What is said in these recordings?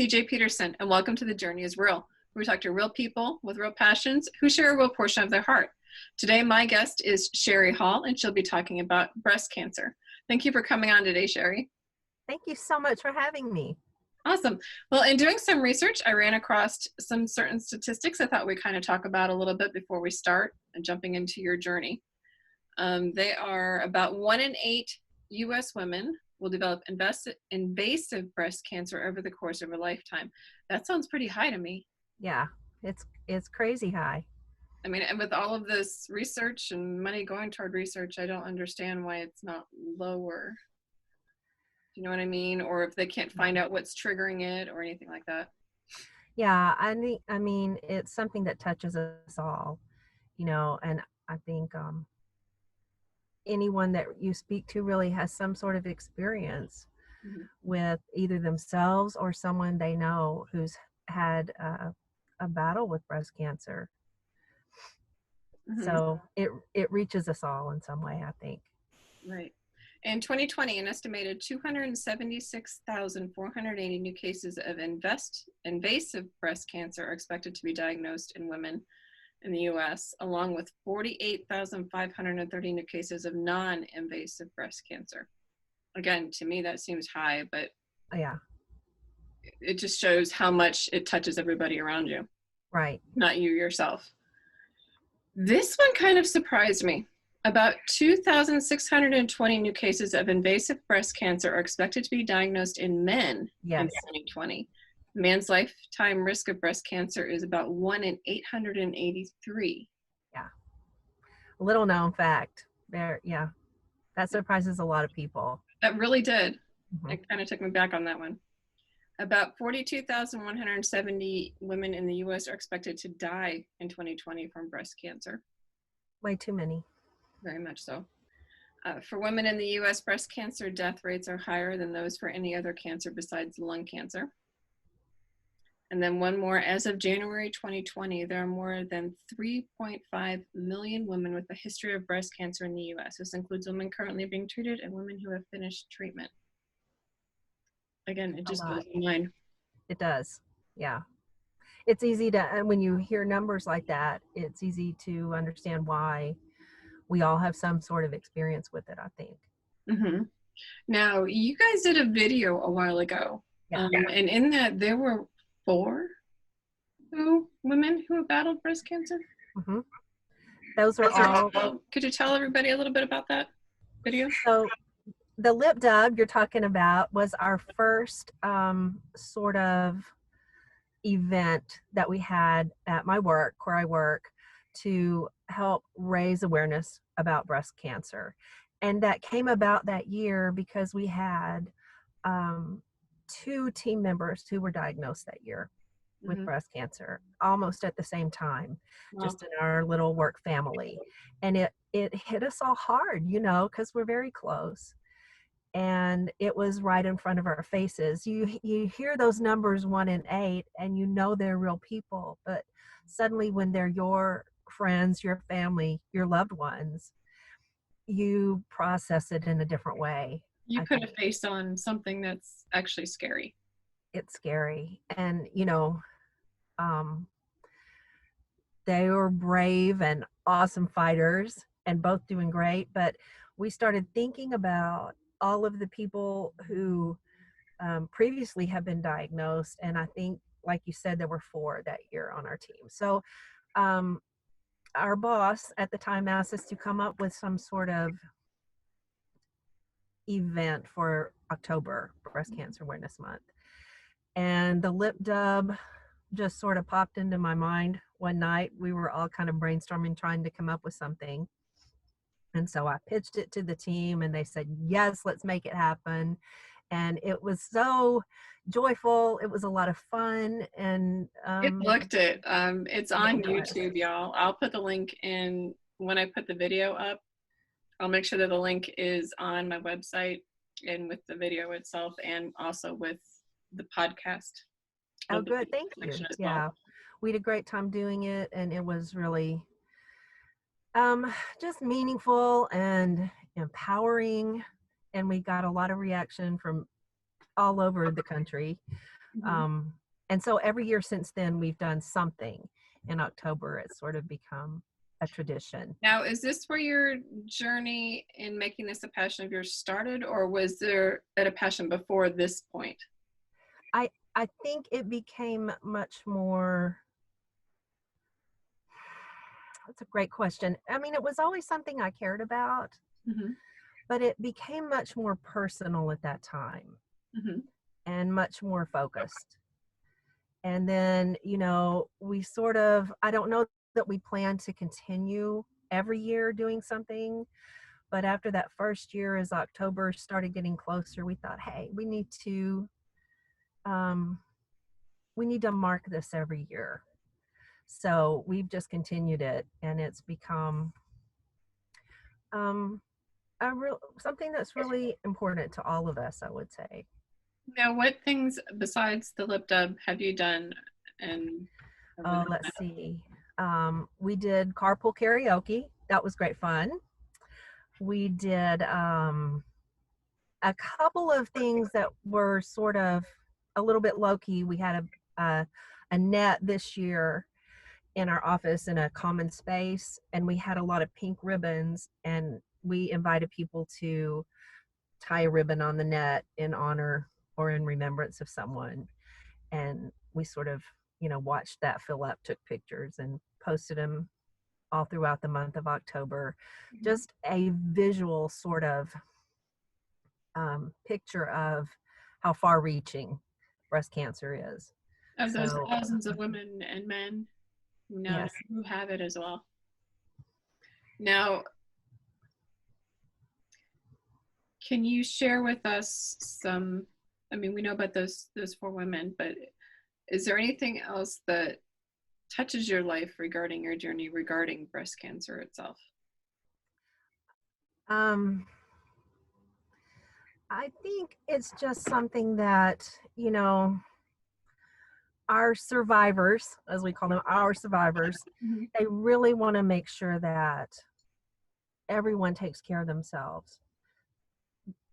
CJ Peterson, and welcome to The Journey is Real, where we talk to real people with real passions who share a real portion of their heart. Today, my guest is Sherry Hall, and she'll be talking about breast cancer. Thank you for coming on today, Sherry. Thank you so much for having me. Awesome. Well, in doing some research, I ran across some certain statistics I thought we'd kind of talk about a little bit before we start and jumping into your journey. They are about 1 in 8 U.S. women will develop invasive breast cancer over the course of a lifetime. That sounds pretty high to me. Yeah, it's crazy high. I mean, and with all of this research and money going toward research, I don't understand why it's not lower. Do you know what I mean? Or if they can't find out what's triggering it or anything like that. Yeah, I mean, it's something that touches us all, and I think anyone that you speak to really has some sort of experience with either themselves or someone they know who's had a battle with breast cancer. So it reaches us all in some way, I think. Right. In 2020, an estimated 276,480 new cases of invasive breast cancer are expected to be diagnosed in women in the U.S., along with 48,530 new cases of non-invasive breast cancer. Again, to me, that seems high, but yeah, it just shows how much it touches everybody around you. Right. Not you yourself. This one kind of surprised me. About 2,620 new cases of invasive breast cancer are expected to be diagnosed in men in 2020. Man's lifetime risk of breast cancer is about 1 in 883. Yeah. A little known fact there. Yeah. That surprises a lot of people. That really did. It kind of took me back on that one. About 42,170 women in the U.S. are expected to die in 2020 from breast cancer. Way too many. Very much so. For women in the U.S., breast cancer death rates are higher than those for any other cancer besides lung cancer. And then one more, as of January 2020, there are more than 3.5 million women with a history of breast cancer in the U.S. This includes women currently being treated and women who have finished treatment. Again, it just blows my mind. It does. Yeah. It's easy to, and when you hear numbers like that, it's easy to understand why we all have some sort of experience with it, I think. Now, you guys did a video a while ago, and in that there were 4 women who have battled breast cancer. Those are all. Could you tell everybody a little bit about that video? So the lip dub you're talking about was our first sort of event that we had at my work, where I work, to help raise awareness about breast cancer. And that came about that year because we had 2 team members who were diagnosed that year with breast cancer, almost at the same time, just in our little work family. And it hit us all hard, because we're very close. And it was right in front of our faces. You hear those numbers 1 in 8, and they're real people. But suddenly when they're your friends, your family, your loved ones, you process it in a different way. You put a face on something that's actually scary. It's scary. And, they were brave and awesome fighters and both doing great. But we started thinking about all of the people who previously have been diagnosed. And I think, like you said, there were 4 that year on our team. So our boss at the time asked us to come up with some sort of event for October, Breast Cancer Awareness Month. And the lip dub just sort of popped into my mind one night. We were all kind of brainstorming, trying to come up with something. And so I pitched it to the team, and they said, yes, let's make it happen. And it was so joyful. It was a lot of fun. And it looked it. It's on YouTube, y'all. I'll put the link in when I put the video up. I'll make sure that the link is on my website and with the video itself, and also with the podcast. Oh, good. Thank you. Yeah. We had a great time doing it, and it was really just meaningful and empowering. And we got a lot of reaction from all over the country. Mhm. And so every year since then, we've done something in October. It's sort of become a tradition. Now, is this where your journey in making this a passion of yours started, or was there a passion before this point? I think it became much more. That's a great question. I mean, it was always something I cared about, Mhm. but it became much more personal at that time Mhm. and much more focused. And then, we sort of, I don't know that we plan to continue every year doing something, but after that first year, as October started getting closer, we thought, hey, um, we need to mark this every year. So we've just continued it, and it's become um, something that's really important to all of us, I would say. Now, what things besides the lip dub have you done and Oh, let's see. We did carpool karaoke. That was great fun. We did a couple of things that were sort of a little bit low key. We had a net this year in our office in a common space, and we had a lot of pink ribbons, and we invited people to tie a ribbon on the net in honor or in remembrance of someone. And we sort of, watched that fill up, took pictures, and posted them all throughout the month of October. Mhm. Just a visual sort of picture of how far reaching breast cancer is. of those So, thousands of women and men yes. who have it as well? Now, can you share with us some? I mean, we know about those four women, but is there anything else that touches your life regarding your journey regarding breast cancer itself? Um, I think it's just something that, our survivors, as we call them, our survivors, Mhm. they really want to make sure that everyone takes care of themselves,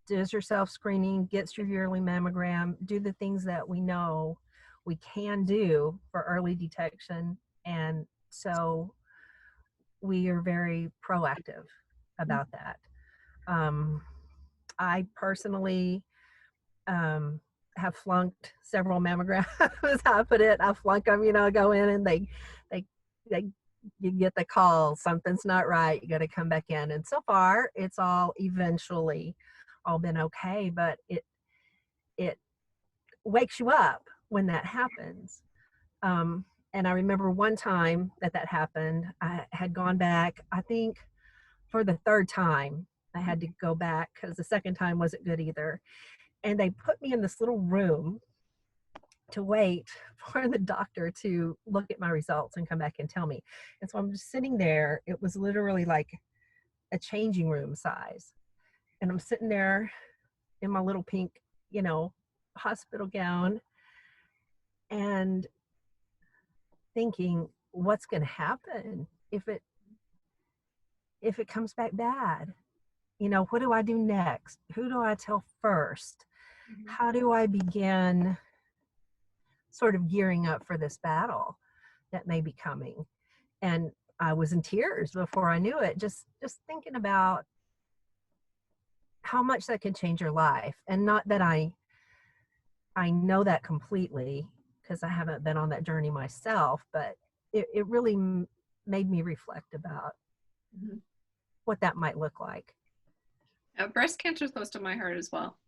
does your self screening, gets your yearly mammogram, do the things that we know we can do for early detection. And so we are very proactive about that. Um, I personally have flunked several mammograms. I put it, I flunk them, go in and they, they, you get the call, something's not right, you got to come back in. And so far, it's all eventually all been okay, but it wakes you up when that happens. Um, and I remember one time that happened, I had gone back, I think for the third time, I had to go back because the second time wasn't good either. And they put me in this little room to wait for the doctor to look at my results and come back and tell me. And so I'm just sitting there. It was literally like a changing room size. And I'm sitting there in my little pink, you know, hospital gown and thinking, what's going to happen if it comes back bad? What do I do next? Who do I tell first? Mhm. How do I begin sort of gearing up for this battle that may be coming? And I was in tears before I knew it, just thinking about how much that can change your life. And not that I know that completely because I haven't been on that journey myself, but it really made me reflect about Mhm. what that might look like. Breast cancer is close to my heart as well.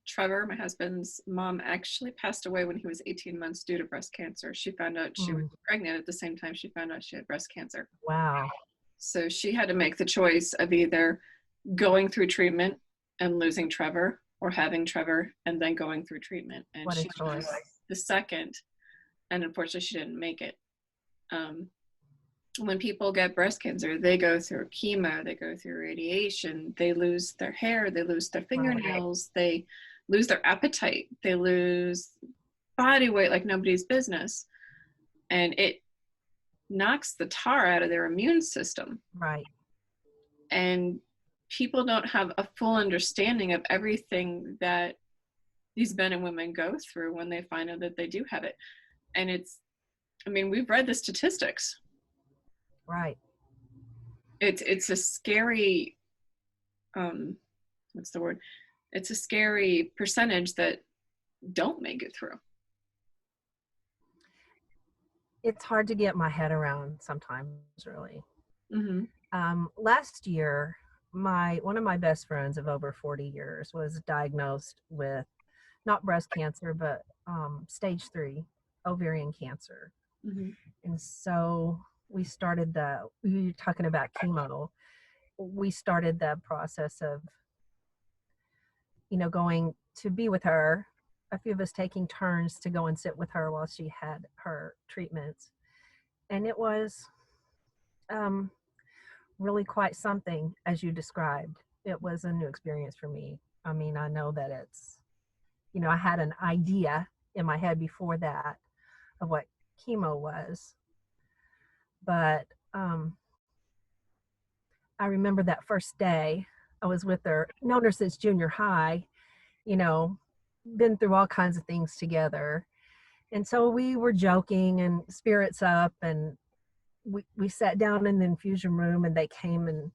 Trevor, my husband's mom, actually passed away when he was 18 months due to breast cancer. She found out she was Mm, pregnant at the same time she found out she had breast cancer. wow, So she had to make the choice of either going through treatment and losing Trevor or having Trevor and then going through treatment. And what a she chose choice. the second, and unfortunately, she didn't make it. Um, when people get breast cancer, they go through chemo, they go through radiation, they lose their hair, they lose their Right, fingernails, they lose their appetite, they lose body weight like nobody's business. And it knocks the tar out of their immune system. right. And people don't have a full understanding of everything that these men and women go through when they find out that they do have it. And I mean, we've read the statistics. Right. It's a scary, what's the word? It's a scary percentage that don't make it through. It's hard to get my head around sometimes, really. Mm-hmm. Last year, one of my best friends of over 40 years was diagnosed with not breast cancer, but stage 3 ovarian cancer. Mm-hmm. And so we were talking about chemo. We started the process of, going to be with her, a few of us taking turns to go and sit with her while she had her treatments. And it was really quite something, as you described. It was a new experience for me. I mean, I know that I had an idea in my head before that of what chemo was. But I remember that first day I was with her, known her since junior high, been through all kinds of things together. And so we were joking and spirits up, and we sat down in the infusion room, and they came and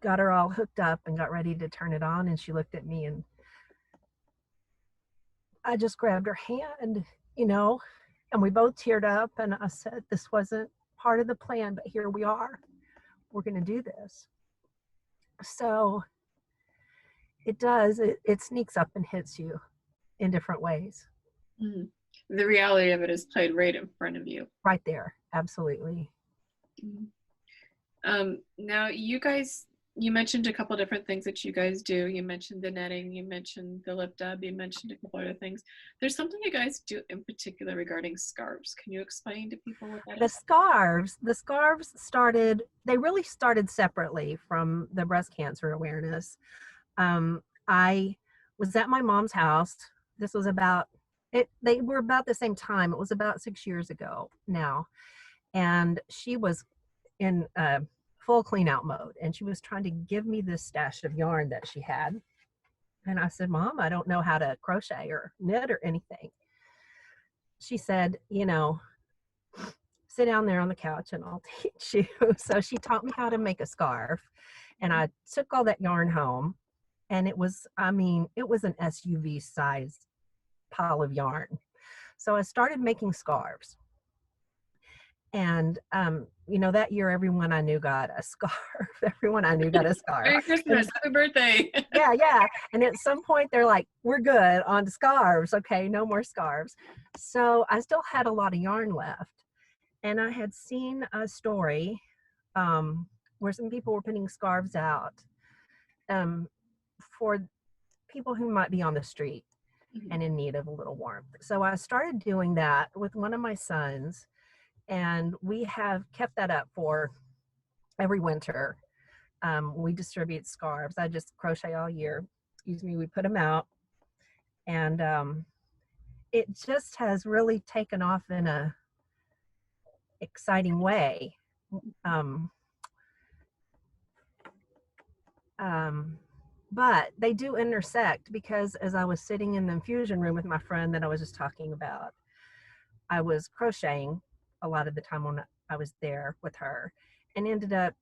got her all hooked up and got ready to turn it on. And she looked at me, and I just grabbed her hand, and we both teared up. And I said, this wasn't part of the plan, but here we are. We're going to do this. So it sneaks up and hits you in different ways. Mm-hmm. The reality of it is played right in front of you. Right there. Absolutely. Mm-hmm. Now, you mentioned a couple different things that you guys do. You mentioned the netting, you mentioned the lip dub, you mentioned a couple other things. There's something you guys do in particular regarding scarves. Can you explain to people what that is? The scarves they really started separately from the breast cancer awareness. I was at my mom's house. This was they were about the same time. It was about 6 years ago now. And she was in full clean out mode, and she was trying to give me this stash of yarn that she had. And I said, Mom, I don't know how to crochet or knit or anything. She said, sit down there on the couch and I'll teach you. So she taught me how to make a scarf, and I took all that yarn home, and it was an SUV sized pile of yarn. So I started making scarves. And, that year, everyone I knew got a scarf. Everyone I knew got a scarf. Merry Christmas, happy birthday. Yeah. And at some point, they're like, we're good on scarves. Okay, no more scarves. So I still had a lot of yarn left. And I had seen a story where some people were putting scarves out for people who might be on the street and in need of a little warmth. So I started doing that with one of my sons. And we have kept that up for every winter. We distribute scarves. I just crochet all year. We put them out. And it just has really taken off in a exciting way. But they do intersect, because as I was sitting in the infusion room with my friend that I was just talking about, I was crocheting a lot of the time when I was there with her, and ended up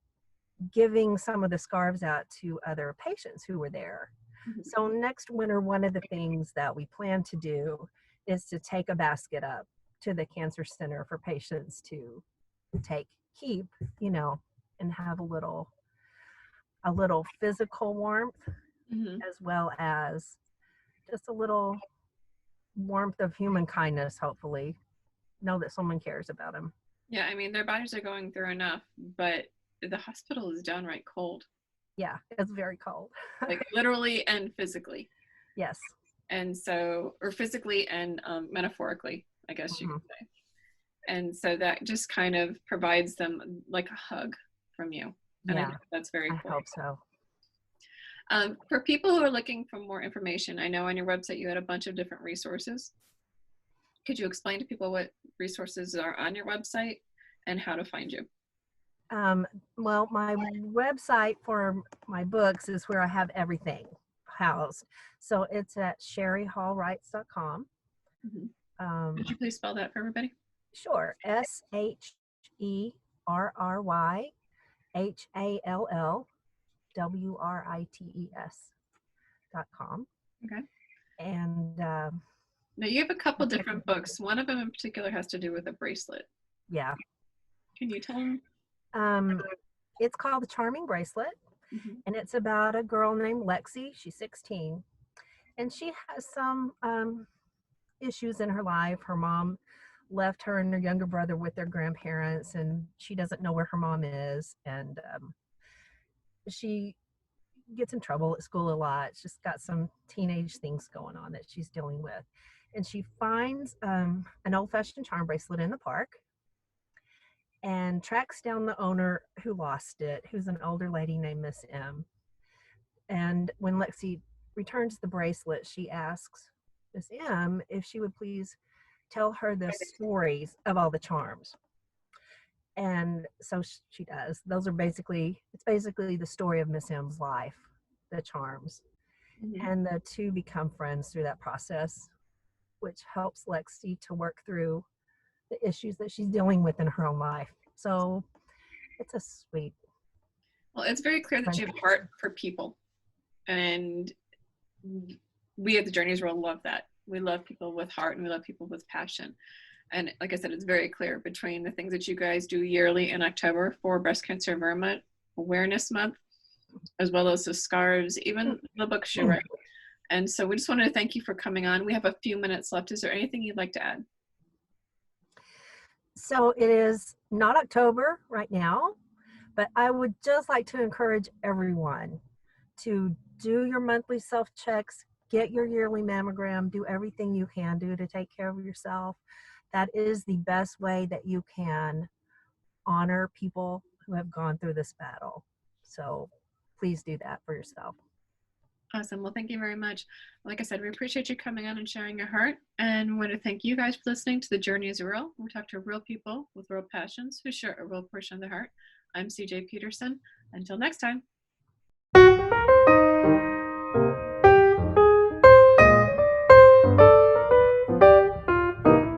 giving some of the scarves out to other patients who were there. Mm-hmm. So next winter, one of the things that we plan to do is to take a basket up to the cancer center for patients to keep, and have a little physical warmth, as well as just a little warmth of human kindness, hopefully. Know that someone cares about them. Yeah, I mean, their bodies are going through enough, but the hospital is downright cold. Yeah, it's very cold. Like literally and physically. Yes. And so, or physically and metaphorically, I guess you could say. And so that just kind of provides them like a hug from you. And yeah, I think that's very cool. I hope so. For people who are looking for more information, I know on your website you had a bunch of different resources. Could you explain to people what resources are on your website and how to find you? Well, my website for my books is where I have everything housed. So it's at sherryhallwrights.com. Mhm. Could you please spell that for everybody? Sure. SHERRYHALLWRITES.com. Okay. And now you have a couple different books. One of them in particular has to do with a bracelet. yeah. Can you tell them? It's called the Charming Bracelet, and it's about a girl named Lexi. She's 16, and she has some issues in her life. Her mom left her and her younger brother with their grandparents, and she doesn't know where her mom is, and she gets in trouble at school a lot. She's got some teenage things going on that she's dealing with, and she finds an old-fashioned charm bracelet in the park and tracks down the owner who lost it, who's an older lady named Miss M. And when Lexi returns the bracelet, she asks Miss M if she would please tell her the stories of all the charms. And so she does. It's basically the story of Miss M's life, the charms. And the two become friends through that process, which helps Lexi to work through the issues that she's dealing with in her own life. So it's a sweet. Well, it's very clear that you have a heart for people. And we at the Journeys World love that. We love people with heart and we love people with passion. And like I said, it's very clear between the things that you guys do yearly in October for Breast Cancer Awareness Month, as well as the Scarves, even the books you write. And so we just wanted to thank you for coming on. We have a few minutes left. Is there anything you'd like to add? So it is not October right now, but I would just like to encourage everyone to do your monthly self-checks, get your yearly mammogram, do everything you can do to take care of yourself. That is the best way that you can honor people who have gone through this battle. So please do that for yourself. Awesome. Well, thank you very much. Like I said, we appreciate you coming on and sharing your heart. And we want to thank you guys for listening to The Journey is Real. We talk to real people with real passions who share a real portion of their heart. I'm CJ Peterson. Until next time.